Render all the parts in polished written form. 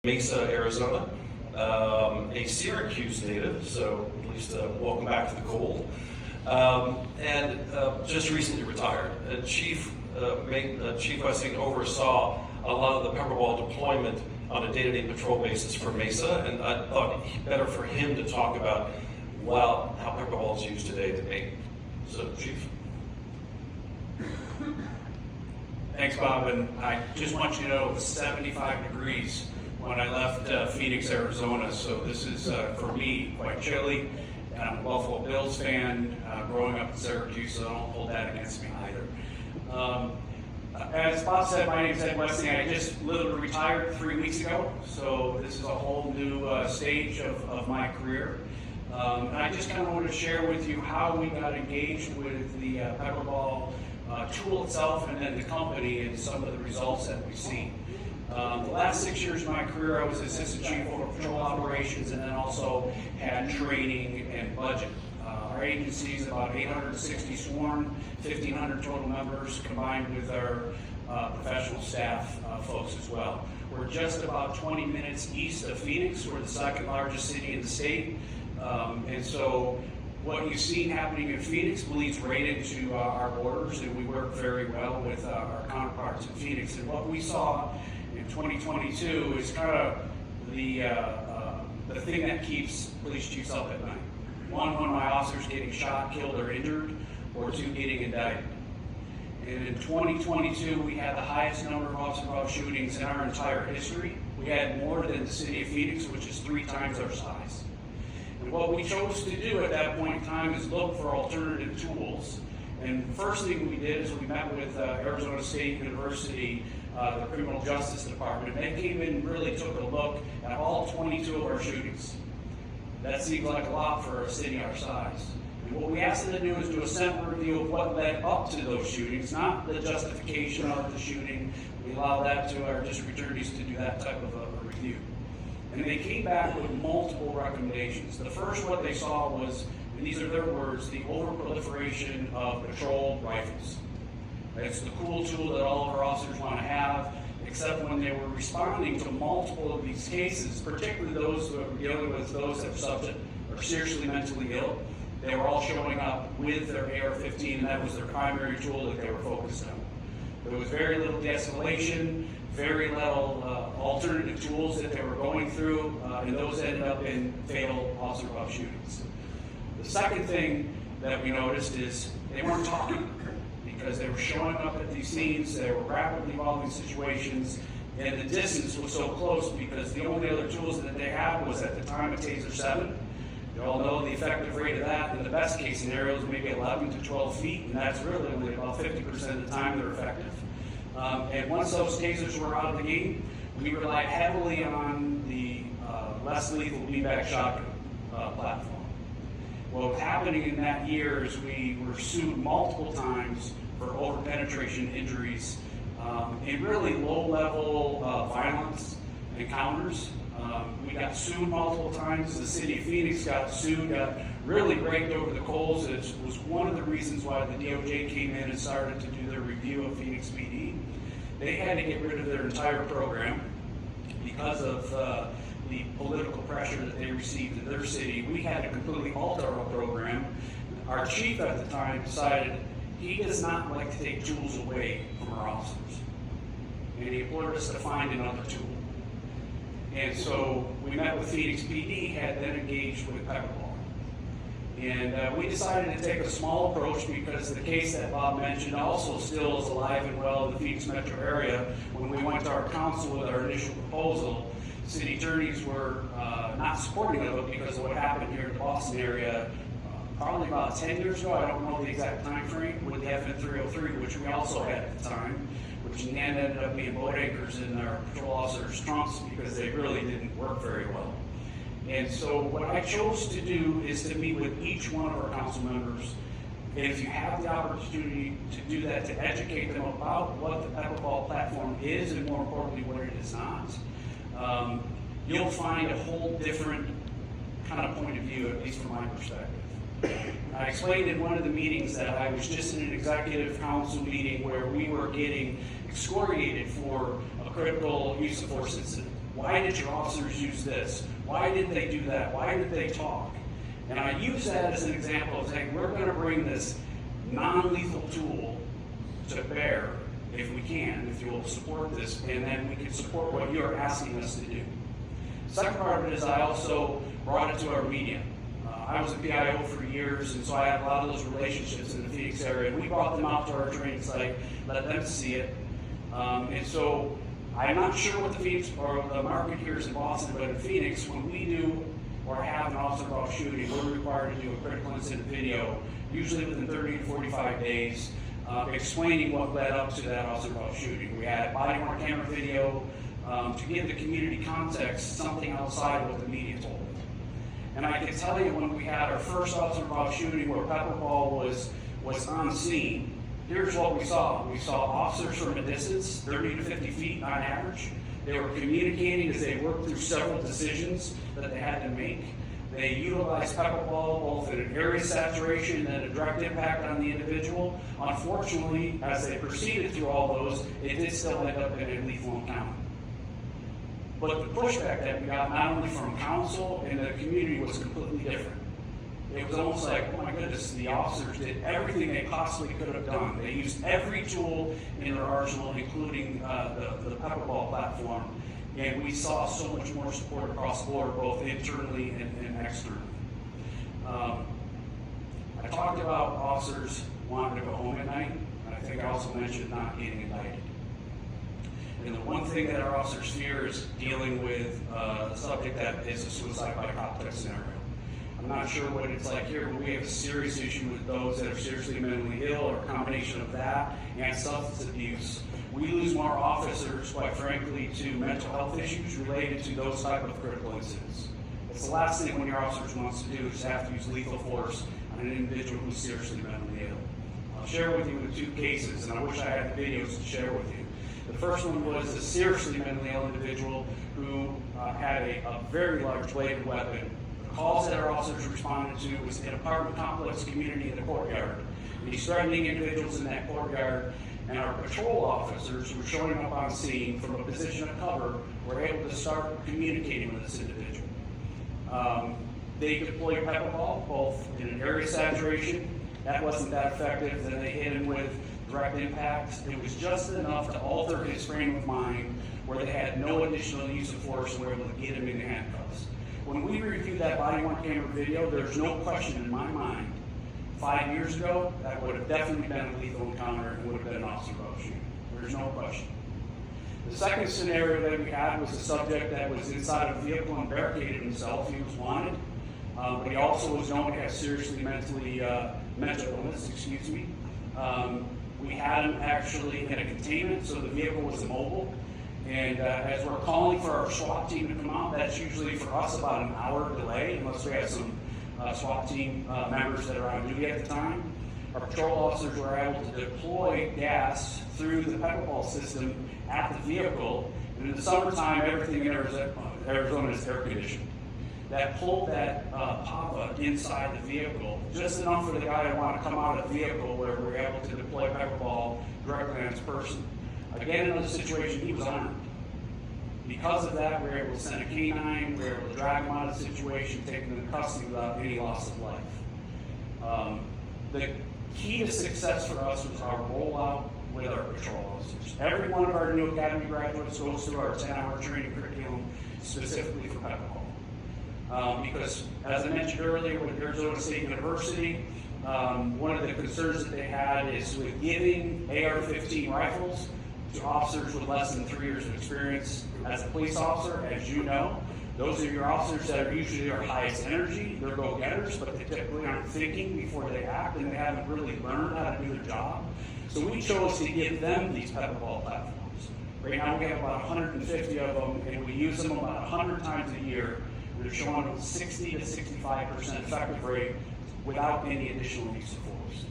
Mesa, Arizona, a Syracuse native, so at least welcome back to the cold, and just recently retired. Chief Wessing oversaw a lot of the PepperBall deployment on a day-to-day patrol basis for Mesa, and I thought better for him to talk about, well, how PepperBall is used today to me. So, Chief. Thanks, Bob, and I just want you to know it was 75 degrees when I left Phoenix, Arizona, so this is, for me, quite chilly. And I'm a Buffalo Bills fan, growing up in Syracuse, so don't hold that against me either. As Bob said, my name is Ed Wessing. I just literally retired 3 weeks ago, so this is a whole new stage of my career. And I just kind of wanted to share with you how we got engaged with the PepperBall tool itself and then the company and some of the results that we've seen. The last 6 years of my career, I was Assistant Chief over Patrol Operations and then also had training and budget. Our agency is about 860 sworn, 1,500 total members combined with our professional staff folks as well. We're just about 20 minutes east of Phoenix. We're the second largest city in the state. And so what you've seen happening in Phoenix bleeds right into our borders, and we work very well with our counterparts in Phoenix. And what we saw in 2022 is kind of the thing that keeps police chiefs up at night. One of my officers getting shot, killed, or injured, or two getting indicted. And in 2022, we had the highest number of officer-involved shootings in our entire history. We had more than the city of Phoenix, which is 3 times our size. And what we chose to do at that point in time is look for alternative tools. And the first thing we did is we met with Arizona State University, the Criminal Justice Department. They came in and really took a look at all 22 of our shootings. That seems like a lot for a city our size. And what we asked them to do is do a sample review of what led up to those shootings, not the justification of the shooting. We allow that to our district attorneys to do that type of a review. And they came back with multiple recommendations. The first what they saw was, and these are their words, the overproliferation of patrol rifles. It's the cool tool that all of our officers want to have, except when they were responding to multiple of these cases, particularly those who were dealing with those that were subject or seriously mentally ill, they were all showing up with their AR-15, and that was their primary tool that they were focused on. There was very little de-escalation, very little alternative tools that they were going through, and those ended up in fatal officer-involved shootings. The second thing that we noticed is they weren't talking, because they were showing up at these scenes, they were rapidly evolving situations, and the distance was so close because the only other tools that they had was at the time a Taser 7. You all know the effective rate of that in the best case scenario is maybe 11 to 12 feet, and that's really only about 50% of the time they're effective. And once those tasers were out of the game, we relied heavily on the less lethal beanbag shotgun platform. What was happening in that year is we were sued multiple times for over-penetration injuries and really low-level violence encounters. We got sued multiple times. The city of Phoenix got sued, got really raked over the coals. It was one of the reasons why the DOJ came in and started to do their review of Phoenix PD. They had to get rid of their entire program because of the political pressure that they received in their city. We had to completely alter our program. Our chief at the time decided he does not like to take tools away from our officers. And he implored us to find another tool. And so we met with Phoenix PD, had then engaged with PepperBall. And we decided to take a small approach because the case that Bob mentioned also still is alive and well in the Phoenix metro area. When we went to our council with our initial proposal, city attorneys were not supporting of it because of what happened here in the Boston area probably about 10 years ago. I don't know the exact time frame with the FN 303, which we also had at the time, which in the end ended up being boat anchors in our patrol officers' trunks because they really didn't work very well. And so what I chose to do is to meet with each one of our council members, and if you have the opportunity to do that, to educate them about what the PepperBall platform is and more importantly what it is not, you'll find a whole different kind of point of view, at least from my perspective. I explained in one of the meetings that I was just in an executive council meeting where we were getting excoriated for a critical use of force incident. Why did your officers use this? Why did they do that? Why did they talk? And I use that as an example of saying, we're going to bring this non-lethal tool to bear, if we can, if you will support this, and then we can support what you're asking us to do. The second part of it is I also brought it to our media. I was a PIO for years, and so I had a lot of those relationships in the Phoenix area, and we brought them out to our training site, let them see it. And so I'm not sure what the Phoenix or the market here is in Boston, but in Phoenix, when we do or have an officer involved shooting, we're required to do a critical incident video, usually within 30 to 45 days, explaining what led up to that officer involved shooting. We had body-worn camera video to give the community context, something outside of what the media told them. And I can tell you, when we had our first officer involved shooting where PepperBall was on scene, here's what we saw. We saw officers from a distance, 30 to 50 feet on average. They were communicating as they worked through several decisions that they had to make. They utilized PepperBall both in an area saturation and a direct impact on the individual. Unfortunately, as they proceeded through all those, it did still end up in a lethal encounter. But the pushback that we got, not only from council and the community, was completely different. It was almost like, oh my goodness, the officers did everything they possibly could have done. They used every tool in their arsenal, including the PepperBall platform, and we saw so much more support across the board, both internally and externally. I talked about officers wanting to go home at night, and I think I also mentioned not getting indicted. And the one thing that our officers fear is dealing with a subject that is a suicide by cop type scenario. I'm not sure what it's like here, but we have a serious issue with those that are seriously mentally ill, or a combination of that and substance abuse. We lose more officers, quite frankly, to mental health issues related to those type of critical incidents. It's the last thing one of your officers wants to do is have to use lethal force on an individual who's seriously mentally ill. I'll share with you the two cases, and I wish I had the videos to share with you. The first one was a seriously mentally ill individual who had a very large bladed weapon. The calls that our officers responded to was an apartment complex community in the courtyard. And he's threatening individuals in that courtyard, and our patrol officers who were showing up on scene from a position of cover were able to start communicating with this individual. They deployed PepperBall, both in an area saturation. That wasn't that effective. Then they hit him with direct impact. It was just enough to alter his frame of mind where they had no additional use of force and were able to get him into handcuffs. When we reviewed that body-worn camera video, there's no question in my mind, 5 years ago, that would have definitely been a lethal encounter and would have been an officer involved shooting. There's no question. The second scenario that we had was a subject that was inside a vehicle and barricaded himself. He was wanted, but he also was known to have seriously mental illness, we had him actually in a containment, so the vehicle was immobile. And as we're calling for our SWAT team to come out, that's usually for us about an hour delay, unless we have some SWAT team members that are on duty at the time. Our patrol officers were able to deploy gas through the PepperBall system at the vehicle. And in the summertime, everything in Arizona is air conditioned. That pulled that pop-up inside the vehicle, just enough for the guy to want to come out of the vehicle where we were able to deploy PepperBall directly on his person. Again, in another situation, he was armed. Because of that, we were able to send a canine, we were able to drag him out of the situation, take him into custody without any loss of life. The key to success for us was our rollout with our patrol officers. Every one of our new academy graduates goes through our 10-hour training curriculum specifically for PepperBall. Because, as I mentioned earlier, with Arizona State University, one of the concerns that they had is with giving AR-15 rifles to officers with less than 3 years of experience as a police officer. As you know, those are your officers that are usually our highest energy. They're go-getters, but they typically aren't thinking before they act, and they haven't really learned how to do their job. So we chose to give them these PepperBall platforms. Right now we have about 150 of them, and we use them about 100 times a year. They're showing a 60 to 65% effective rate without any additional use of force.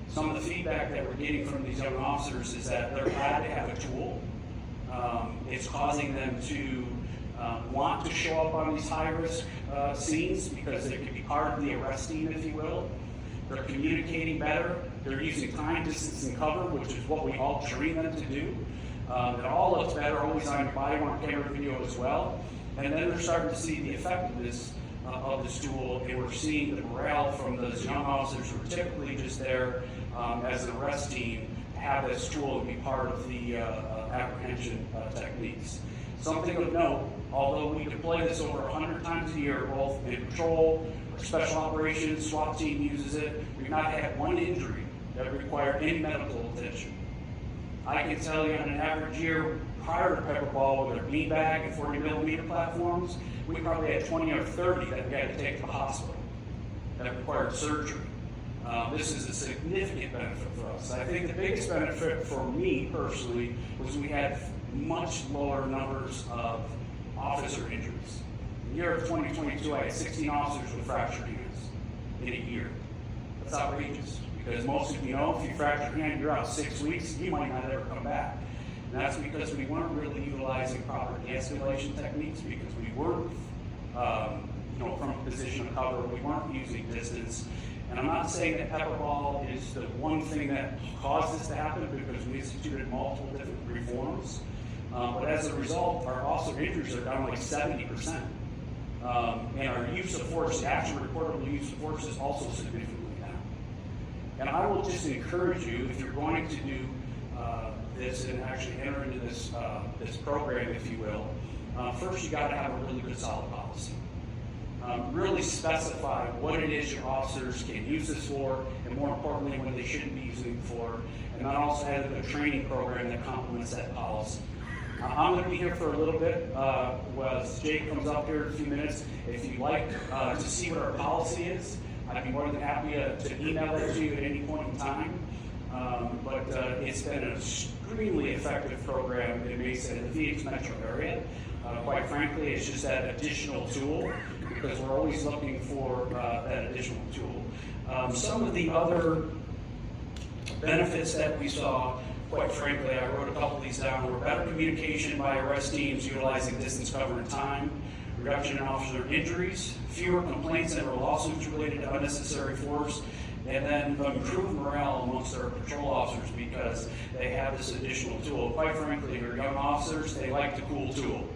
Some of the feedback that we're getting from these young officers is that they're glad to have a tool. It's causing them to want to show up on these high-risk scenes because it can be part of the arrest team, if you will. They're communicating better. They're using time, distance, and cover, which is what we all train them to do. It all looks better, always on your body worn camera video as well. And then they're starting to see the effectiveness of this tool, and we're seeing the morale from those young officers who are typically just there as an arrest team have this tool and be part of the apprehension techniques. Something of note, although we deploy this over 100 times a year, both in patrol, or special operations, SWAT team uses it, we've not had one injury that required any medical attention. I can tell you on an average year prior to PepperBall, with our beanbag and 40mm platforms, we probably had 20 or 30 that we had to take to the hospital that required surgery. This is a significant benefit for us. I think the biggest benefit for me personally was we had much lower numbers of officer injuries. In the year of 2022, I had 16 officers with fractured hands in a year. That's outrageous, because most of you know, if you fracture your hand, you're out 6 weeks, you might not ever come back. And that's because we weren't really utilizing proper de-escalation techniques, because we weren't from a position of cover, we weren't using distance. And I'm not saying that PepperBall is the one thing that caused this to happen, because we instituted multiple different reforms. But as a result, our officer injuries are down like 70%. And our use of force, the actual reportable use of force, is also significantly down. And I will just encourage you, if you're going to do this and actually enter into this program, if you will, first you got to have a really good solid policy. Really specify what it is your officers can use this for, and more importantly, what they shouldn't be using it for, and then also have a training program that complements that policy. I'm going to be here for a little bit. As Jake comes up here in a few minutes, if you'd like to see what our policy is, I'd be more than happy to email it to you at any point in time. But it's been an extremely effective program in Mesa in the Phoenix metro area. Quite frankly, it's just that additional tool, because we're always looking for that additional tool. Some of the other benefits that we saw, quite frankly, I wrote a couple of these down, were better communication by arrest teams utilizing distance, cover, and time, reduction in officer injuries, fewer complaints and lawsuits related to unnecessary force, and then improved morale amongst our patrol officers because they have this additional tool. Quite frankly, our young officers, they like the cool tool.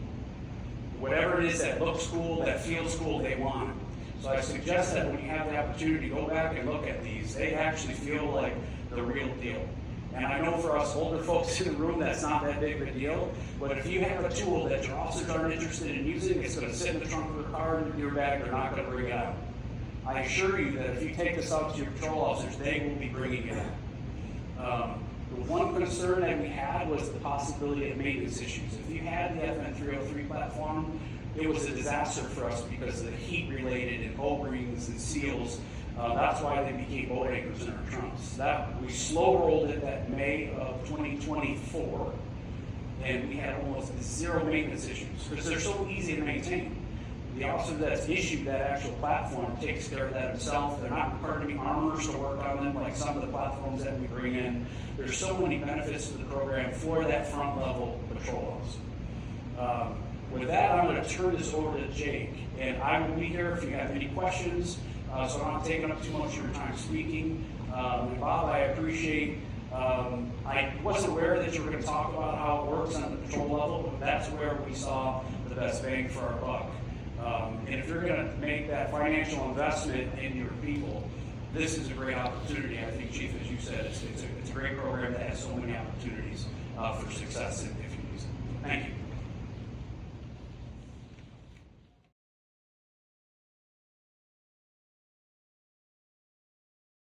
Whatever it is that looks cool, that feels cool, they want it. So I suggest that when you have the opportunity to go back and look at these, they actually feel like the real deal. And I know for us older folks in the room, that's not that big of a deal, but if you have a tool that your officers aren't interested in using, it's going to sit in the trunk of the car in your bag, they're not going to bring it out. I assure you that if you take this out to your patrol officers, they will be bringing it out. The one concern that we had was the possibility of maintenance issues. If you had the FN303 platform, it was a disaster for us because of the heat related and O-rings and seals. That's why they became boat anchors in our trunks. We slow rolled it that May of 2024, and we had almost zero maintenance issues because they're so easy to maintain. The officer that's issued that actual platform takes care of that himself. They're not required to be armors to work on them like some of the platforms that we bring in. There's so many benefits to the program for that front level patrol officer. With that, I'm going to turn this over to Jake, and I will be here if you have any questions, so I'm not taking up too much of your time speaking. And Bob, I appreciate, I wasn't aware that you were going to talk about how it works on the patrol level, but that's where we saw the best bang for our buck. And if you're going to make that financial investment in your people, this is a great opportunity. I think, Chief, as you said, it's a great program that has so many opportunities for success if you